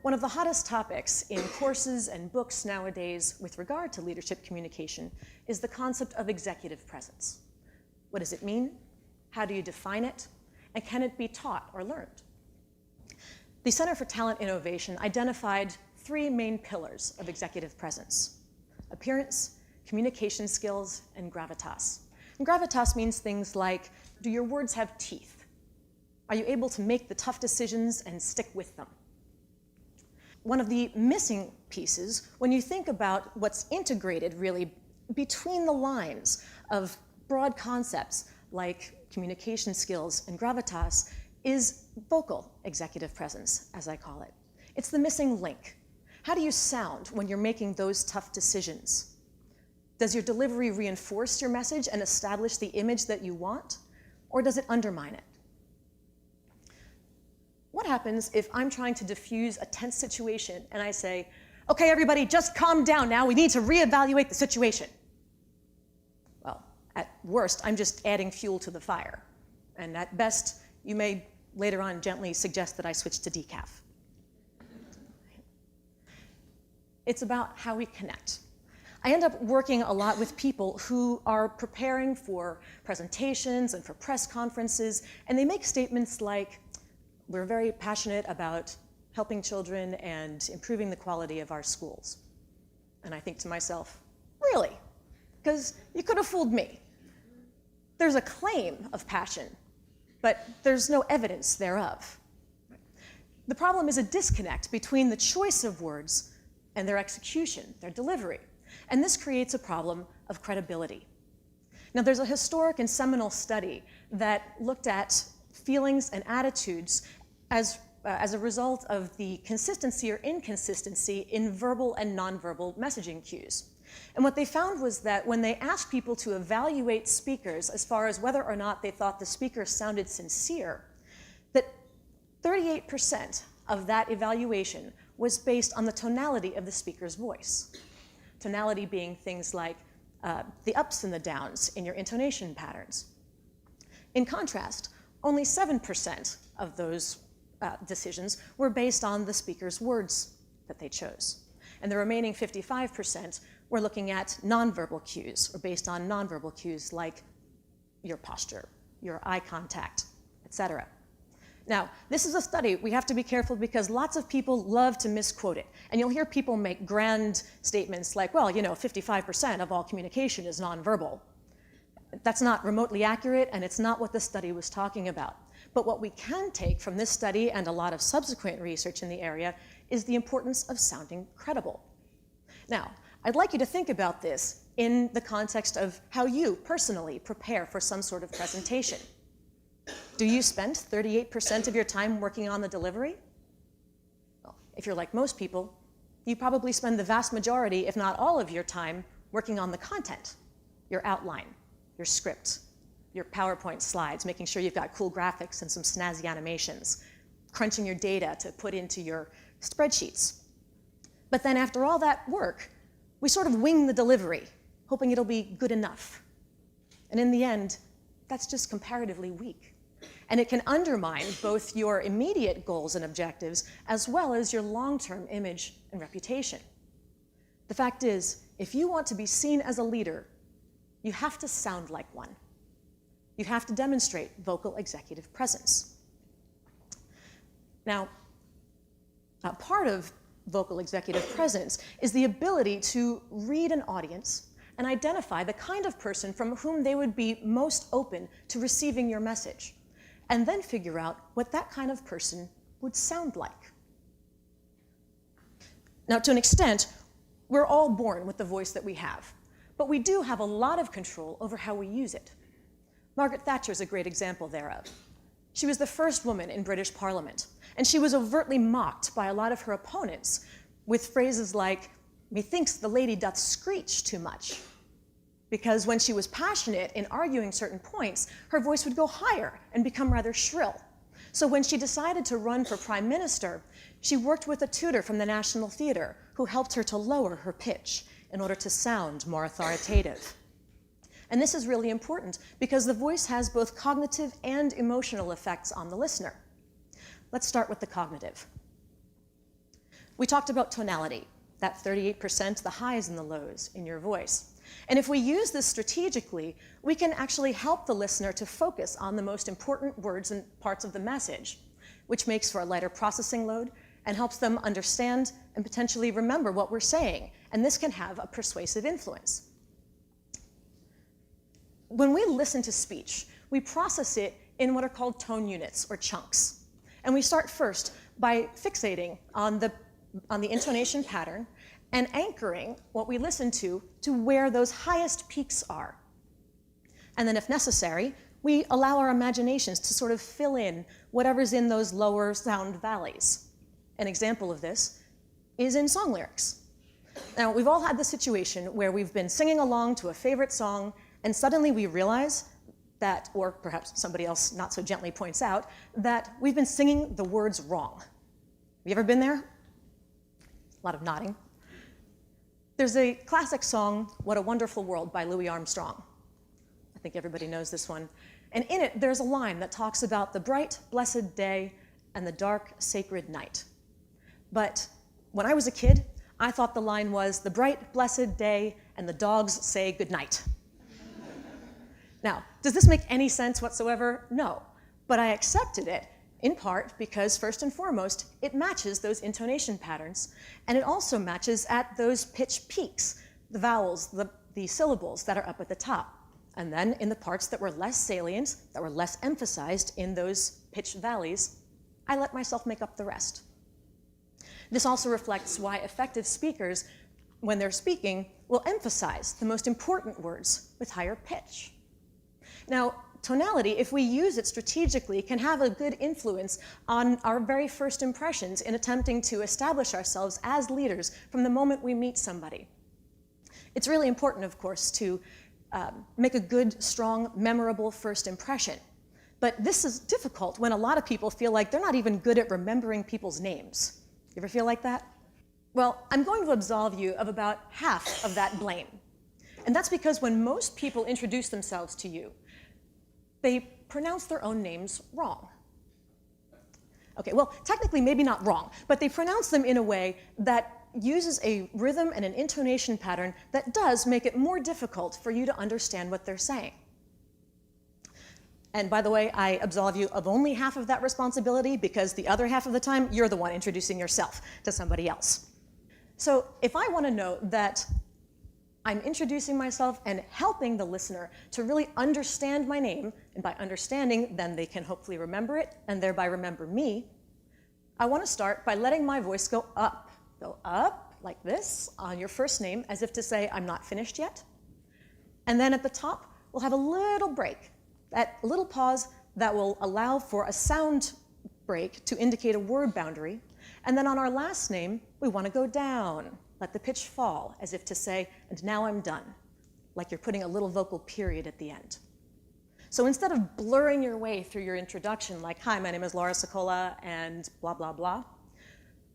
One of the hottest topics in courses and books nowadays with regard to leadership communication is the concept of executive presence. What does it mean? How do you define it? And can it be taught or learned? The Center for Talent Innovation identified 3 main pillars of executive presence: appearance, communication skills, and gravitas. And gravitas means things like, do your words have teeth? Are you able to make the tough decisions and stick with them? One of the missing pieces, when you think about what's integrated really between the lines of broad concepts like communication skills and gravitas, is vocal executive presence, as I call it. It's the missing link. How do you sound when you're making those tough decisions? Does your delivery reinforce your message and establish the image that you want, or does it undermine it? What happens if I'm trying to diffuse a tense situation and I say, okay, everybody, just calm down now, we need to reevaluate the situation? Well, at worst, I'm just adding fuel to the fire. And at best, you may later on gently suggest that I switch to decaf. It's about how we connect. I end up working a lot with people who are preparing for presentations and for press conferences, and they make statements like, we're very passionate about helping children and improving the quality of our schools. And I think to myself, really? Because you could have fooled me. There's a claim of passion, but there's no evidence thereof. The problem is a disconnect between the choice of words and their execution, their delivery. And this creates a problem of credibility. Now, there's a historic and seminal study that looked at feelings and attitudes as a result of the consistency or inconsistency in verbal and nonverbal messaging cues. And what they found was that when they asked people to evaluate speakers as far as whether or not they thought the speaker sounded sincere, that 38% of that evaluation was based on the tonality of the speaker's voice. Tonality being things like the ups and the downs in your intonation patterns. In contrast, only 7% of those decisions were based on the speaker's words that they chose. And the remaining 55% were looking at nonverbal cues, or based on nonverbal cues like your posture, your eye contact, etc. Now, this is a study. We have to be careful because lots of people love to misquote it. And you'll hear people make grand statements like, well, 55% of all communication is nonverbal. That's not remotely accurate, and it's not what the study was talking about. But what we can take from this study and a lot of subsequent research in the area is the importance of sounding credible. Now, I'd like you to think about this in the context of how you personally prepare for some sort of presentation. Do you spend 38% of your time working on the delivery? Well, if you're like most people, you probably spend the vast majority, if not all of your time, working on the content, your outline, your script, your PowerPoint slides, making sure you've got cool graphics and some snazzy animations, crunching your data to put into your spreadsheets. But then after all that work, we sort of wing the delivery, hoping it'll be good enough. And in the end, that's just comparatively weak. And it can undermine both your immediate goals and objectives, as well as your long-term image and reputation. The fact is, if you want to be seen as a leader, you have to sound like one. You have to demonstrate vocal executive presence. Now, part of vocal executive presence is the ability to read an audience and identify the kind of person from whom they would be most open to receiving your message, and then figure out what that kind of person would sound like. Now, to an extent, we're all born with the voice that we have, but we do have a lot of control over how we use it. Margaret Thatcher is a great example thereof. She was the first woman in British Parliament, and she was overtly mocked by a lot of her opponents with phrases like, "Methinks the lady doth screech too much." because when she was passionate in arguing certain points, her voice would go higher and become rather shrill. So when she decided to run for prime minister, she worked with a tutor from the National Theatre who helped her to lower her pitch in order to sound more authoritative. And this is really important because the voice has both cognitive and emotional effects on the listener. Let's start with the cognitive. We talked about tonality, that 38%, the highs and the lows in your voice. And if we use this strategically, we can actually help the listener to focus on the most important words and parts of the message, which makes for a lighter processing load and helps them understand and potentially remember what we're saying. And this can have a persuasive influence. When we listen to speech, we process it in what are called tone units or chunks. And we start first by fixating on the intonation pattern and anchoring what we listen to where those highest peaks are. And then if necessary, we allow our imaginations to sort of fill in whatever's in those lower sound valleys. An example of this is in song lyrics. Now, we've all had the situation where we've been singing along to a favorite song, and suddenly we realize that, or perhaps somebody else not so gently points out, that we've been singing the words wrong. Have you ever been there? A lot of nodding. There's a classic song, What a Wonderful World by Louis Armstrong. I think everybody knows this one. And in it, there's a line that talks about the bright, blessed day and the dark, sacred night. But when I was a kid, I thought the line was, the bright, blessed day and the dogs say goodnight. Now, does this make any sense whatsoever? No. But I accepted it, in part because, first and foremost, it matches those intonation patterns, and it also matches at those pitch peaks, the vowels, the syllables that are up at the top. And then in the parts that were less salient, that were less emphasized in those pitch valleys, I let myself make up the rest. This also reflects why effective speakers, when they're speaking, will emphasize the most important words with higher pitch. Now, tonality, if we use it strategically, can have a good influence on our very first impressions in attempting to establish ourselves as leaders from the moment we meet somebody. It's really important, of course, to make a good, strong, memorable first impression. But this is difficult when a lot of people feel like they're not even good at remembering people's names. You ever feel like that? Well, I'm going to absolve you of about half of that blame. And that's because when most people introduce themselves to you, they pronounce their own names wrong. Okay, well, technically maybe not wrong, but they pronounce them in a way that uses a rhythm and an intonation pattern that does make it more difficult for you to understand what they're saying. And by the way, I absolve you of only half of that responsibility because the other half of the time, you're the one introducing yourself to somebody else. So if I want to know that I'm introducing myself and helping the listener to really understand my name, and by understanding, then they can hopefully remember it, and thereby remember me, I want to start by letting my voice go up like this on your first name, as if to say, I'm not finished yet. And then at the top, we'll have a little break, that little pause that will allow for a sound break to indicate a word boundary. And then on our last name, we want to go down. Let the pitch fall, as if to say, and now I'm done, like you're putting a little vocal period at the end. So instead of blurring your way through your introduction, like, hi, my name is Laura Sicola, and blah, blah, blah,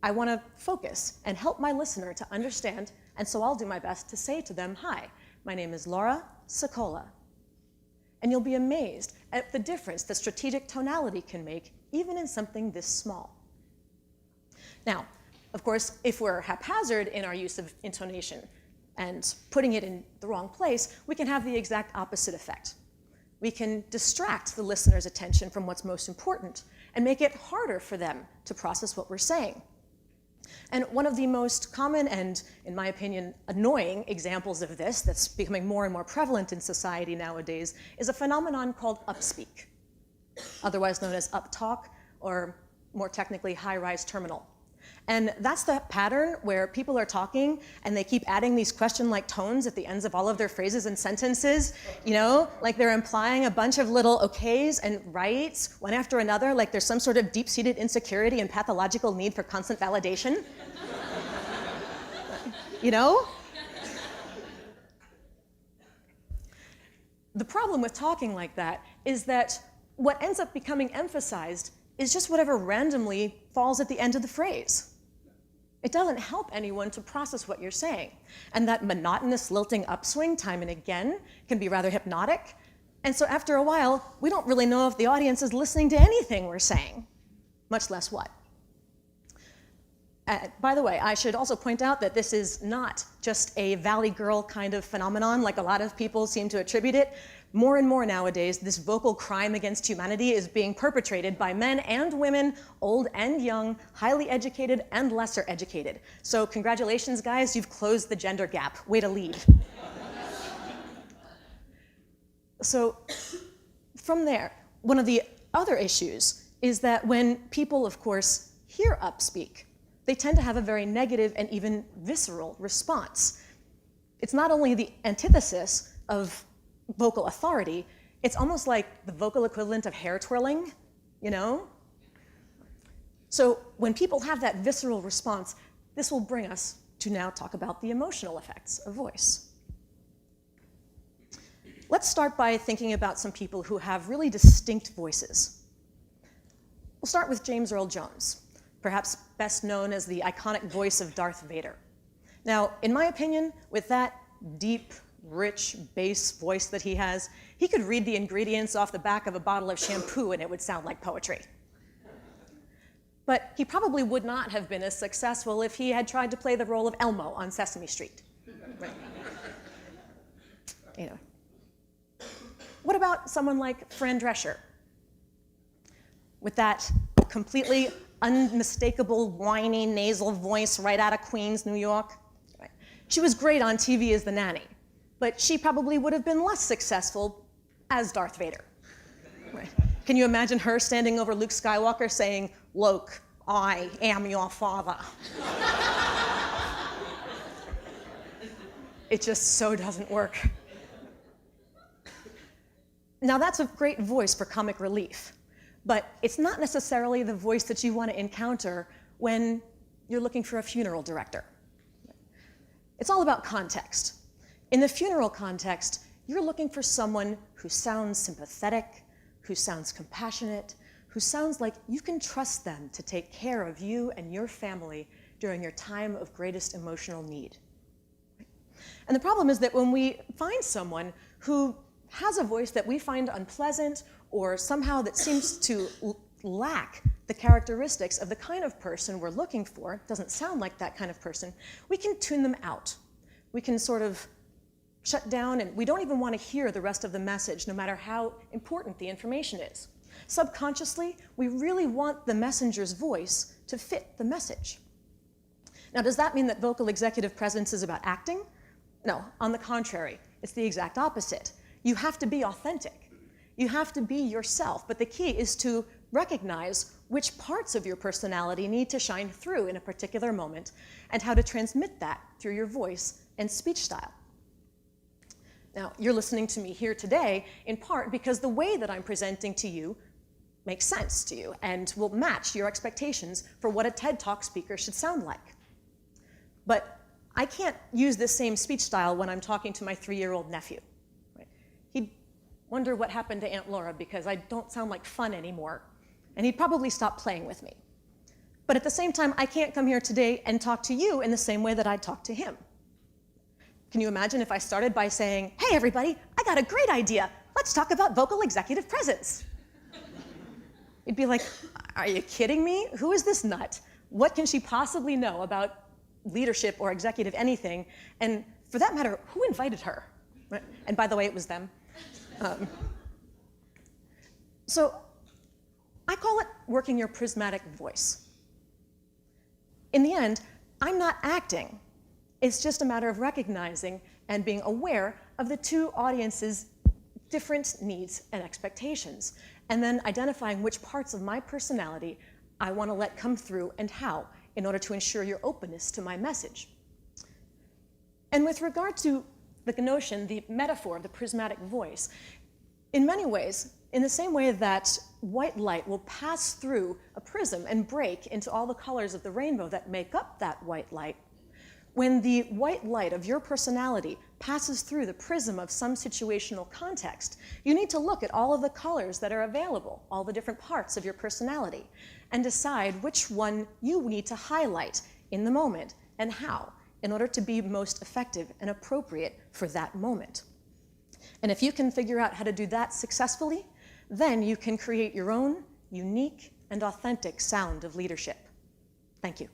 I want to focus and help my listener to understand, and so I'll do my best to say to them, hi, my name is Laura Sicola. And you'll be amazed at the difference that strategic tonality can make, even in something this small. Now, of course, if we're haphazard in our use of intonation and putting it in the wrong place, we can have the exact opposite effect. We can distract the listener's attention from what's most important and make it harder for them to process what we're saying. And one of the most common and, in my opinion, annoying examples of this that's becoming more and more prevalent in society nowadays is a phenomenon called upspeak, otherwise known as uptalk, or more technically, high-rise terminal. And that's the pattern where people are talking and they keep adding these question-like tones at the ends of all of their phrases and sentences, you know, like they're implying a bunch of little okays and rights, one after another, like there's some sort of deep-seated insecurity and pathological need for constant validation. You know? The problem with talking like that is that what ends up becoming emphasized is just whatever randomly falls at the end of the phrase. It doesn't help anyone to process what you're saying. And that monotonous lilting upswing time and again can be rather hypnotic. And so after a while, we don't really know if the audience is listening to anything we're saying, much less what. By the way, I should also point out that this is not just a Valley Girl kind of phenomenon like a lot of people seem to attribute it. More and more nowadays, this vocal crime against humanity is being perpetrated by men and women, old and young, highly educated and lesser educated. So congratulations, guys, you've closed the gender gap. Way to lead. So from there, one of the other issues is that when people, of course, hear upspeak, they tend to have a very negative and even visceral response. It's not only the antithesis of vocal authority, it's almost like the vocal equivalent of hair twirling, you know? So when people have that visceral response, this will bring us to now talk about the emotional effects of voice. Let's start by thinking about some people who have really distinct voices. We'll start with James Earl Jones, perhaps best known as the iconic voice of Darth Vader. Now, in my opinion, with that deep, rich bass voice that he has, he could read the ingredients off the back of a bottle of shampoo and it would sound like poetry. But he probably would not have been as successful if he had tried to play the role of Elmo on Sesame Street. Right. You know. What about someone like Fran Drescher? With that completely unmistakable, whiny, nasal voice right out of Queens, New York. Right. She was great on TV as the nanny, but she probably would have been less successful as Darth Vader. Right. Can you imagine her standing over Luke Skywalker saying, "Luke, I am your father"? It just so doesn't work. Now that's a great voice for comic relief, but it's not necessarily the voice that you want to encounter when you're looking for a funeral director. It's all about context. In the funeral context, you're looking for someone who sounds sympathetic, who sounds compassionate, who sounds like you can trust them to take care of you and your family during your time of greatest emotional need. And the problem is that when we find someone who has a voice that we find unpleasant or somehow that seems to lack the characteristics of the kind of person we're looking for, doesn't sound like that kind of person, we can tune them out. We can sort of shut down, and we don't even want to hear the rest of the message, no matter how important the information is. Subconsciously, we really want the messenger's voice to fit the message. Now, does that mean that vocal executive presence is about acting? No, on the contrary, it's the exact opposite. You have to be authentic. You have to be yourself, but the key is to recognize which parts of your personality need to shine through in a particular moment and how to transmit that through your voice and speech style. Now, you're listening to me here today in part because the way that I'm presenting to you makes sense to you and will match your expectations for what a TED Talk speaker should sound like. But I can't use this same speech style when I'm talking to my 3-year-old nephew. He'd wonder what happened to Aunt Laura because I don't sound like fun anymore, and he'd probably stop playing with me. But at the same time, I can't come here today and talk to you in the same way that I'd talk to him. Can you imagine if I started by saying, "Hey everybody, I got a great idea. Let's talk about vocal executive presence." You'd be like, "Are you kidding me? Who is this nut? What can she possibly know about leadership or executive anything? And for that matter, who invited her?" And by the way, it was them. So I call it working your prismatic voice. In the end, I'm not acting. It's just a matter of recognizing and being aware of the two audiences' different needs and expectations, and then identifying which parts of my personality I want to let come through and how, in order to ensure your openness to my message. And with regard to the notion, the metaphor of the prismatic voice, in many ways, in the same way that white light will pass through a prism and break into all the colors of the rainbow that make up that white light, when the white light of your personality passes through the prism of some situational context, you need to look at all of the colors that are available, all the different parts of your personality, and decide which one you need to highlight in the moment and how, in order to be most effective and appropriate for that moment. And if you can figure out how to do that successfully, then you can create your own unique and authentic sound of leadership. Thank you.